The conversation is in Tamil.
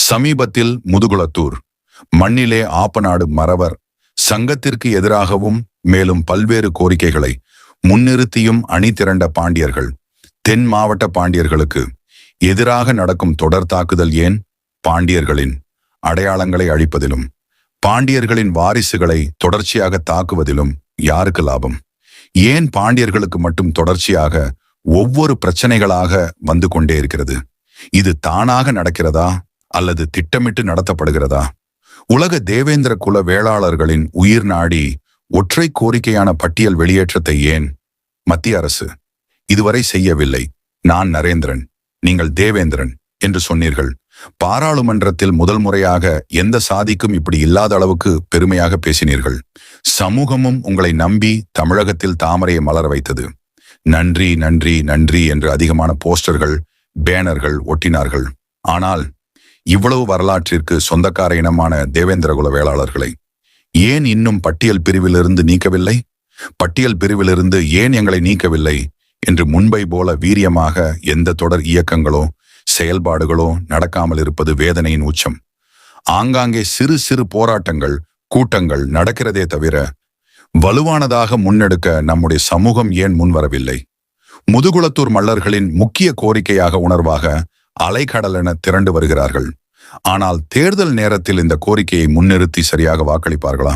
சமீபத்தில் முதுகுளத்தூர் மண்ணிலே ஆப்பநாடு மறவர் சங்கத்திற்கு எதிராகவும் மேலும் பல்வேறு கோரிக்கைகளை முன்னிறுத்தியும் அணி திரண்ட பாண்டியர்கள் தென் மாவட்ட பாண்டியர்களுக்கு எதிராக நடக்கும் தொடர் தாக்குதல் ஏன் பாண்டியர்களின் அடையாளங்களை அழிப்பதிலும் பாண்டியர்களின் வாரிசுகளை தொடர்ச்சியாக தாக்குவதிலும் யாருக்கு லாபம்? ஏன் பாண்டியர்களுக்கு மட்டும் தொடர்ச்சியாக ஒவ்வொரு பிரச்சனைகளாக வந்து கொண்டே இருக்கிறது? இது தானாக நடக்கிறதா அல்லது திட்டமிட்டு நடத்தப்படுகிறதா? உலக தேவேந்திர குல வேளாளர்களின் உயிர் நாடி ஒற்றை கோரிக்கையான பட்டியல் வெளியேற்றத்தை ஏன் மத்திய அரசு இதுவரை செய்யவில்லை? நான் நரேந்திரன், நீங்கள் தேவேந்திரன் என்று சொன்னீர்கள். பாராளுமன்றத்தில் முதல் முறையாக எந்த சாதிக்கும் இப்படி இல்லாத அளவுக்கு பெருமையாக பேசினீர்கள். சமூகமும் உங்களை நம்பி தமிழகத்தில் தாமரையை மலர வைத்தது. நன்றி நன்றி நன்றி என்று அதிகமான போஸ்டர்கள் பேனர்கள் ஒட்டினார்கள். ஆனால் இவ்வளவு வரலாற்றிற்கு சொந்தக்கார இனமான தேவேந்திரகுல வேளாளர்களை ஏன் இன்னும் பட்டியல் பிரிவிலிருந்து நீக்கவில்லை? பட்டியல் பிரிவிலிருந்து ஏன் எங்களை நீக்கவில்லை என்று முன்பை போல வீரியமாக எந்த தொடர் இயக்கங்களோ செயல்பாடுகளோ நடக்காமல் இருப்பது வேதனையின் உச்சம். ஆங்காங்கே சிறு சிறு போராட்டங்கள் கூட்டங்கள் நடக்கிறதே தவிர வலுவானதாக முன்னெடுக்க நம்முடைய சமூகம் ஏன் முன்வரவில்லை? முதுகுளத்தூர் மல்லர்களின் முக்கிய கோரிக்கையாக உணர்வாக அலைக்கடலென திரண்டு வருகிறார்கள். ஆனால் தேர்தல் நேரத்தில் இந்த கோரிக்கையை முன்னிறுத்தி சரியாக வாக்களிப்பார்களா?